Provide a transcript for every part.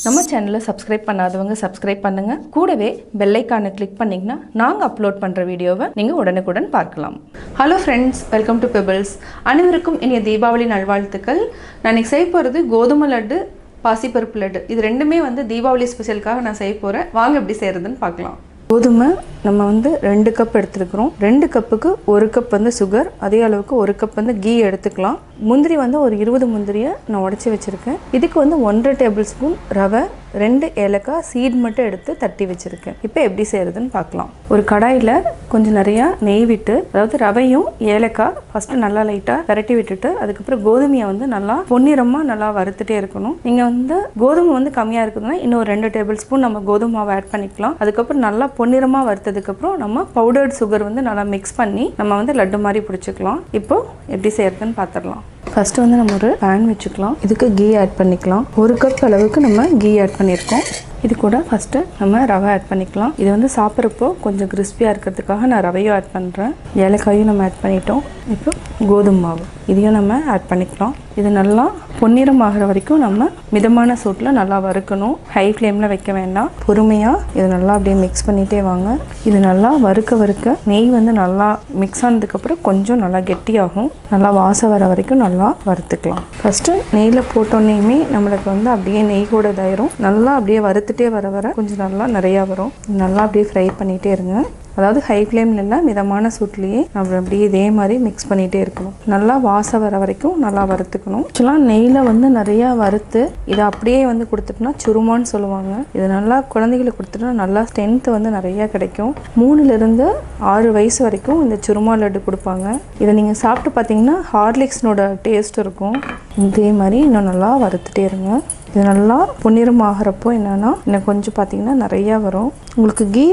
நம்ம சேனலை சப்ஸ்கிரைப் பண்ணாதவங்க சப்ஸ்கிரைப் பண்ணுங்க. கூடவே பெல் ஐகானை கிளிக் பண்ணிங்கன்னா நாங்கள் அப்லோட் பண்ணுற வீடியோவை நீங்கள் உடனுக்குடன் பார்க்கலாம். Hello friends, welcome to pebbles. அனைவருக்கும் இனிய தீபாவளி நல்வாழ்த்துக்கள். நான் இன்னைக்கு செய்ய போகிறது கோதுமை லட்டு, பாசிப்பருப்பு லட்டு. இது ரெண்டுமே தீபாவளி ஸ்பெஷலுக்காக நான் செய்ய போகிறேன். வாங்க எப்படி செய்கிறதுன்னு பார்க்கலாம். கோதுமை நம்ம 2 கப் எடுத்துருக்குறோம். 2 கப்புக்கு 1 கப் சுகர், அதே அளவுக்கு 1 கப் கீ எடுத்துக்கலாம். முந்திரி ஒரு 20 முந்திரியை நான் உடச்சி வச்சுருக்கேன். இதுக்கு 1.5 டேபிள் ஸ்பூன் ரவை, 2 ஏலக்காய் சீட் மட்டும் எடுத்து தட்டி வச்சுருக்கேன். இப்போ எப்படி செய்கிறதுன்னு பார்க்கலாம். ஒரு கடாயில் கொஞ்சம் நிறையா நெய் விட்டு, அதாவது ரவையும் ஏலக்காய் ஃபஸ்ட்டு நல்லா லைட்டாக பரட்டி விட்டுட்டு, அதுக்கப்புறம் கோதுமையை நல்லா பொன்னிறமாக நல்லா வறுத்துட்டே இருக்கணும். நீங்கள் கோதுமை கம்மியாக இருக்குதுன்னா இன்னும் 2 டேபிள் ஸ்பூன் நம்ம கோதுமை மாவை ஆட் பண்ணிக்கலாம். அதுக்கப்புறம் நல்லா பொன்னிறமாக வறுத்ததுக்கப்புறம் நம்ம பவுடர்ட் சுகர் நல்லா மிக்ஸ் பண்ணி நம்ம லட்டு மாதிரி பிடிச்சிக்கலாம். இப்போ எப்படி செய்யறதுன்னு பார்த்துடலாம். ஃபர்ஸ்ட் நம்ம ஒரு பேன் வச்சுக்கலாம். இதுக்கு கீ ஆட் பண்ணிக்கலாம். 1 கப் அளவுக்கு நம்ம கீ ஆட் பண்ணியிருக்கோம். இது கூட ஃபஸ்ட்டு நம்ம ரவை ஆட் பண்ணிக்கலாம். இது சாப்பிட்றப்போ கொஞ்சம் கிறிஸ்பியாக இருக்கிறதுக்காக நான் ரவையும் ஆட் பண்ணுறேன். ஏலக்காயும் நம்ம ஆட் பண்ணிட்டோம். இப்போ கோதுமை மாவு இதையும் நம்ம ஆட் பண்ணிக்கலாம். இது நல்லா பொன்னிறம் ஆகிற வரைக்கும் நம்ம மிதமான சூட்டில் நல்லா வறுக்கணும். ஹை ஃப்ளேமில் வைக்க வேண்டாம். பொறுமையாக இதை நல்லா அப்படியே மிக்ஸ் பண்ணிகிட்டே வாங்க. இது நல்லா வறுக்க நெய் நல்லா மிக்ஸ் ஆனதுக்கப்புறம் கொஞ்சம் நல்லா கெட்டியாகும். நல்லா வாசம் வர வரைக்கும் நல்லா வறுத்துக்கலாம். ஃபஸ்ட்டு நெய்யில் போட்டோன்னே நம்மளுக்கு அப்படியே நெய் கூட இதாயிரும். நல்லா அப்படியே வறுத்துட்டே வர கொஞ்சம் நல்லா நிறையா வரும். நல்லா அப்படியே ஃப்ரை பண்ணிகிட்டே இருங்க. அதாவது ஹை ஃப்ளேமில் இல்லை, மிதமான சூட்லேயே நம்ம அப்படியே இதே மாதிரி மிக்ஸ் பண்ணிகிட்டே இருக்கணும். நல்லா வாசம் வர வரைக்கும் நல்லா வறுத்துக்கணும். ஆக்சுவலாக நெய்யில் நிறையா வறுத்து இதை அப்படியே கொடுத்துட்டோம்னா சுருமான்னு சொல்லுவாங்க. இது நல்லா குழந்தைகளுக்கு கொடுத்துட்டா நல்லா ஸ்ட்ரென்த்து நிறையா கிடைக்கும். 3லிருந்து 6 வயசு வரைக்கும் இந்த சுருமா லட்டு கொடுப்பாங்க. இதை நீங்கள் சாப்பிட்டு பார்த்தீங்கன்னா ஹார்லிக்ஸ்னோட டேஸ்ட் இருக்கும். இதே மாதிரி இன்னும் நல்லா வறுத்துட்டே இருங்க. இது நல்லா பொன்னிறம் ஆகிறப்போ என்னென்னா இன்னும் கொஞ்சம் பார்த்தீங்கன்னா நிறையா வரும். உங்களுக்கு கீ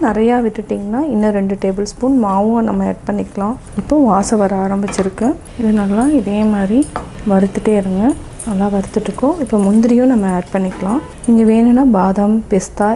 நிறையா விட்டுட்டிங்கன்னா இன்னும் 2 டேபிள் ஸ்பூன் மாவும் நம்ம ஆட் பண்ணிக்கலாம். இப்போ வாசம் வர ஆரம்பிச்சிருக்கு. இது நல்லா இதே மாதிரி வறுத்துட்டே இருங்க. நல்லா வறுத்துட்டுருக்கோம். இப்போ முந்திரியும் நம்ம ஆட் பண்ணிக்கலாம். நீங்கள் வேணும்னா பாதாம், பிஸ்தா,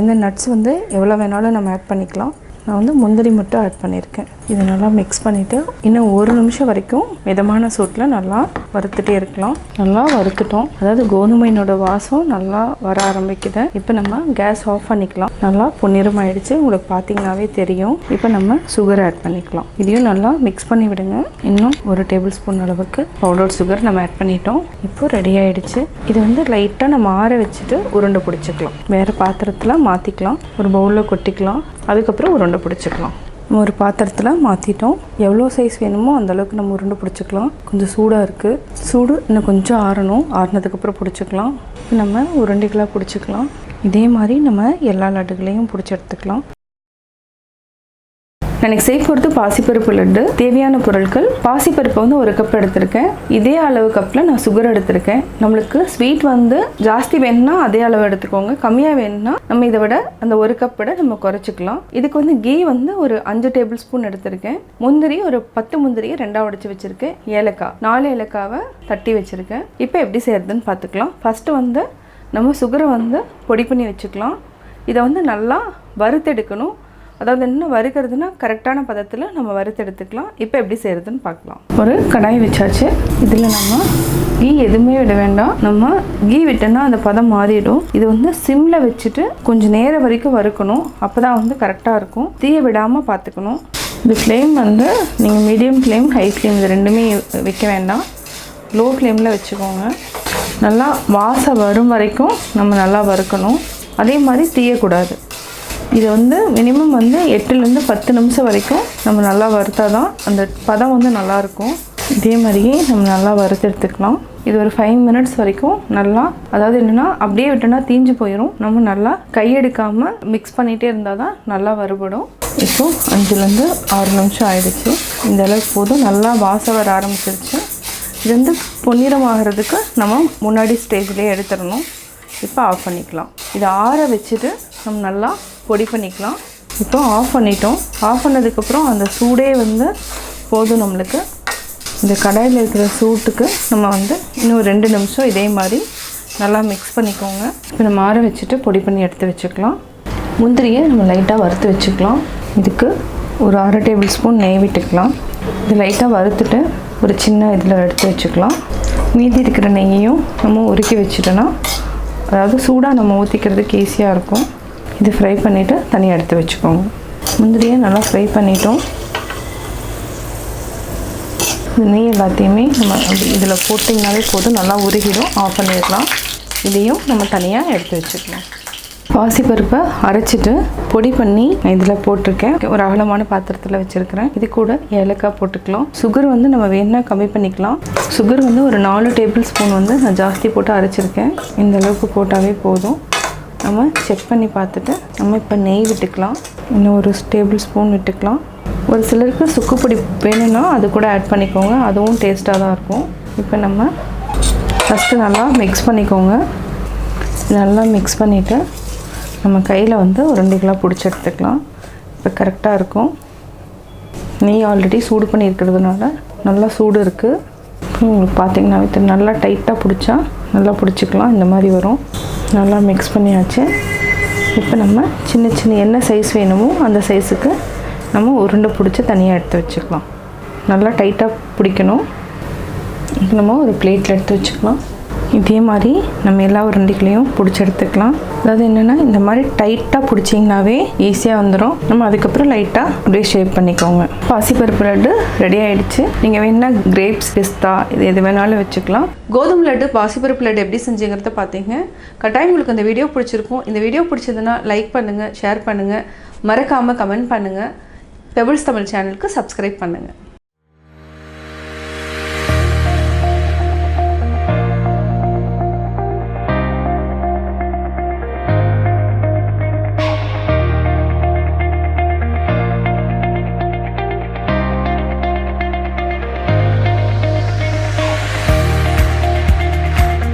எந்த நட்ஸ் எவ்வளோ வேணாலும் நம்ம ஆட் பண்ணிக்கலாம். நான் முந்திரி மட்டும் ஆட் பண்ணியிருக்கேன். இதை நல்லா மிக்ஸ் பண்ணிவிட்டு இன்னும் 1 நிமிஷம் வரைக்கும் மிதமான சூட்டில் நல்லா வறுத்துட்டே இருக்கலாம். நல்லா வறுத்துட்டோம். அதாவது கோதுமையினோட வாசம் நல்லா வர ஆரம்பிக்குது. இப்போ நம்ம கேஸ் ஆஃப் பண்ணிக்கலாம். நல்லா பொன்னிறம் ஆயிடுச்சு. உங்களுக்கு பார்த்தீங்கன்னாவே தெரியும். இப்போ நம்ம சுகர் ஆட் பண்ணிக்கலாம். இதையும் நல்லா மிக்ஸ் பண்ணி விடுங்க. இன்னும் 1 டேபிள் ஸ்பூன் அளவுக்கு பவுடர் சுகர் நம்ம ஆட் பண்ணிட்டோம். இப்போ ரெடி ஆயிடுச்சு. இது லைட்டாக நம்ம ஆற வச்சுட்டு உருண்டை பிடிச்சிக்கலாம். வேறு பாத்திரத்தில் மாற்றிக்கலாம். ஒரு பவுலில் கொட்டிக்கலாம். அதுக்கப்புறம் உருண்டை பிடிச்சிக்கலாம். நம்ம ஒரு பாத்திரத்தில் மாற்றிட்டோம். எவ்வளோ சைஸ் வேணுமோ அந்தளவுக்கு நம்ம உருண்டை பிடிச்சிக்கலாம். கொஞ்சம் சூடாக இருக்குது. சூடு இன்னும் கொஞ்சம் ஆறணும். ஆறினதுக்கப்புறம் பிடிச்சிக்கலாம். நம்ம உருண்டைகளாக பிடிச்சிக்கலாம். இதே மாதிரி நம்ம எல்லா லட்டுகளையும் பிடிச்சி எடுத்துக்கலாம். எனக்கு செய்ய போகிறது பாசிப்பருப்பு லட்டு. தேவையான பொருட்கள்: பாசிப்பருப்பு 1 கப் எடுத்திருக்கேன். இதே அளவு கப்பில் நான் சுகர் எடுத்திருக்கேன். நம்மளுக்கு ஸ்வீட் ஜாஸ்தி வேணும்னா அதே அளவு எடுத்துக்கோங்க. கம்மியாக வேணும்னா நம்ம இதை விட அந்த 1 கப் விட நம்ம குறைச்சிக்கலாம். இதுக்கு கீ ஒரு 5 டேபிள் ஸ்பூன் எடுத்திருக்கேன். முந்திரி ஒரு 10 முந்திரியை 2ஆக உடைச்சி வச்சுருக்கேன். ஏலக்காய் 4 ஏலக்காவை தட்டி வச்சுருக்கேன். இப்போ எப்படி செய்கிறதுன்னு பார்த்துக்கலாம். ஃபஸ்ட்டு நம்ம சுகரை பொடி பண்ணி வச்சுக்கலாம். இதை நல்லா வறுத்தெடுக்கணும். அதாவது என்ன வறுக்கிறதுனா கரெக்டான பதத்தில் நம்ம வறுத்தெடுத்துக்கலாம். இப்போ எப்படி செய்கிறதுன்னு பார்க்கலாம். ஒரு கடாய் வச்சாச்சு. இதில் நம்ம கீ எதுவுமே விட வேண்டாம். நம்ம கீ விட்டோன்னா அந்த பதம் மாறிடும். இது சிம்மில் வச்சுட்டு கொஞ்சம் நேரம் வரைக்கும் வறுக்கணும். அப்போ தான் கரெக்டாக இருக்கும். தீயை விடாமல் பார்த்துக்கணும். இந்த ஃப்ளேம் நீங்கள் மீடியம் ஃப்ளேம், ஹை ஃப்ளேம் இது ரெண்டுமே வைக்க வேண்டாம். லோ ஃப்ளேமில் வச்சுக்கோங்க. நல்லா வாசம் வரும் வரைக்கும் நம்ம நல்லா வறுக்கணும். அதே மாதிரி தீயக்கூடாது. இது மினிமம் 8லேருந்து 10 நிமிஷம் வரைக்கும் நம்ம நல்லா வறுத்தா தான் அந்த பதம் நல்லாயிருக்கும். இதே மாதிரியே நம்ம நல்லா வறுத்தெடுத்துக்கலாம். இது ஒரு 5 மினிட்ஸ் வரைக்கும் நல்லா, அதாவது என்னென்னா அப்படியே விட்டோன்னா தீஞ்சு போயிடும். நம்ம நல்லா கையெடுக்காமல் மிக்ஸ் பண்ணிகிட்டே இருந்தால் தான் நல்லா வறுபடும். இப்போ 5லேருந்து 6 நிமிஷம் ஆயிடுச்சு. இந்த அளவுக்கு போதும். நல்லா வாசம் வர ஆரம்பிச்சிருச்சு. இது பொன்னிறம் ஆகிறதுக்கு நம்ம முன்னாடி ஸ்டேஜ்லேயே எடுத்துடணும். இப்போ ஆஃப் பண்ணிக்கலாம். இதை ஆற வச்சுட்டு நம்ம நல்லா பொடி பண்ணிக்கலாம். இப்போ ஆஃப் பண்ணிட்டோம். ஆஃப் பண்ணதுக்கப்புறம் அந்த சூடே போதும் நம்மளுக்கு. இந்த கடாயில் இருக்கிற சூட்டுக்கு நம்ம இன்னும் 2 நிமிஷம் இதே மாதிரி நல்லா மிக்ஸ் பண்ணிக்கோங்க. இப்போ நம்ம ஆற வச்சுட்டு பொடி பண்ணி எடுத்து வச்சுக்கலாம். முந்திரியை நம்ம லைட்டாக வறுத்து வச்சுக்கலாம். இதுக்கு ஒரு 1/2 டேபிள் ஸ்பூன் நெய் விட்டுக்கலாம். இது லைட்டாக வறுத்துட்டு ஒரு சின்ன இதில் எடுத்து வச்சுக்கலாம். மீதி இருக்கிற நெய்யையும் நம்ம உருக்கி வச்சுட்டோன்னா அதாவது சூடாக நம்ம ஊற்றிக்கிறதுக்கு ஈஸியாக இருக்கும். இது ஃப்ரை பண்ணிவிட்டு தனியாக எடுத்து வச்சுக்கோங்க. முந்திரியை நல்லா ஃப்ரை பண்ணிட்டோம். இந்த நெய் எல்லாத்தையுமே நம்ம இதில் போட்டிங்கனாலே போதும், நல்லா உருகிடும். ஆஃப் பண்ணிடலாம். இதையும் நம்ம தனியாக எடுத்து வச்சுக்கலாம். பாசிப்பருப்பை அரைச்சிட்டு பொடி பண்ணி இதில் போட்டிருக்கேன். ஒரு அகலமான பாத்திரத்தில் வச்சுருக்கிறேன். இது கூட ஏலக்காய் போட்டுக்கலாம். சுகர் வந்து நம்ம வேணால் கம்மி பண்ணிக்கலாம். சுகர் வந்து ஒரு 4 டேபிள் ஸ்பூன் வந்து நான் ஜாஸ்தி போட்டு அரைச்சிருக்கேன். இந்த அளவுக்கு போட்டாவே போதும். நம்ம செக் பண்ணி பார்த்துட்டு நம்ம இப்போ நெய் விட்டுக்கலாம். இன்னும் ஒரு டேபிள் ஸ்பூன் விட்டுக்கலாம். ஒரு சிலருக்கு சுக்குப்பொடி வேணும்னா அது கூட ஆட் பண்ணிக்கோங்க, அதுவும் டேஸ்ட்டாக தான் இருக்கும். இப்போ நம்ம ஃபஸ்ட்டு நல்லா மிக்ஸ் பண்ணிக்கோங்க. நல்லா மிக்ஸ் பண்ணிவிட்டு நம்ம கையில் வந்து உருண்டைகளாக பிடிச்சி எடுத்துக்கலாம். இப்போ கரெக்டாக இருக்கும். நெய் ஆல்ரெடி சூடு பண்ணியிருக்கிறதுனால நல்லா சூடு இருக்குது. உங்களுக்கு பார்த்தீங்கன்னா நல்லா டைட்டாக பிடிச்சா நல்லா பிடிச்சிக்கலாம். இந்த மாதிரி வரும். நல்லா மிக்ஸ் பண்ணியாச்சு. இப்போ நம்ம சின்ன சின்ன என்ன சைஸ் வேணுமோ அந்த சைஸுக்கு நம்ம உருண்டை பிடிச்சி தனியாக எடுத்து வச்சுக்கலாம். நல்லா டைட்டாக பிடிக்கணும். நம்ம ஒரு பிளேட்டில் எடுத்து வச்சுக்கலாம். இதே மாதிரி நம்ம எல்லா உருண்டைகளையும் பிடிச்சி எடுத்துக்கலாம். அதாவது என்னென்னா இந்த மாதிரி டைட்டாக பிடிச்சிங்கனாவே ஈஸியாக வந்துடும். நம்ம அதுக்கப்புறம் லைட்டாக அப்படியே ஷேப் பண்ணிக்கோங்க. பாசிப்பருப்பு லட்டு ரெடி ஆகிடுச்சு. நீங்கள் வேணால் கிரேப்ஸ், பிஸ்தா இது எது வேணாலும் வச்சுக்கலாம். கோதுமை லட்டு, பாசிப்பருப்பு லட்டு எப்படி செஞ்சுங்கிறத பார்த்தீங்க. கட்டாயம் உங்களுக்கு இந்த வீடியோ பிடிச்சிருக்கும். இந்த வீடியோ பிடிச்சதுன்னா லைக் பண்ணுங்கள், ஷேர் பண்ணுங்கள், மறக்காமல் கமெண்ட் பண்ணுங்கள். பெபிள்ஸ் தமிழ் சேனலுக்கு சப்ஸ்கிரைப் பண்ணுங்கள்.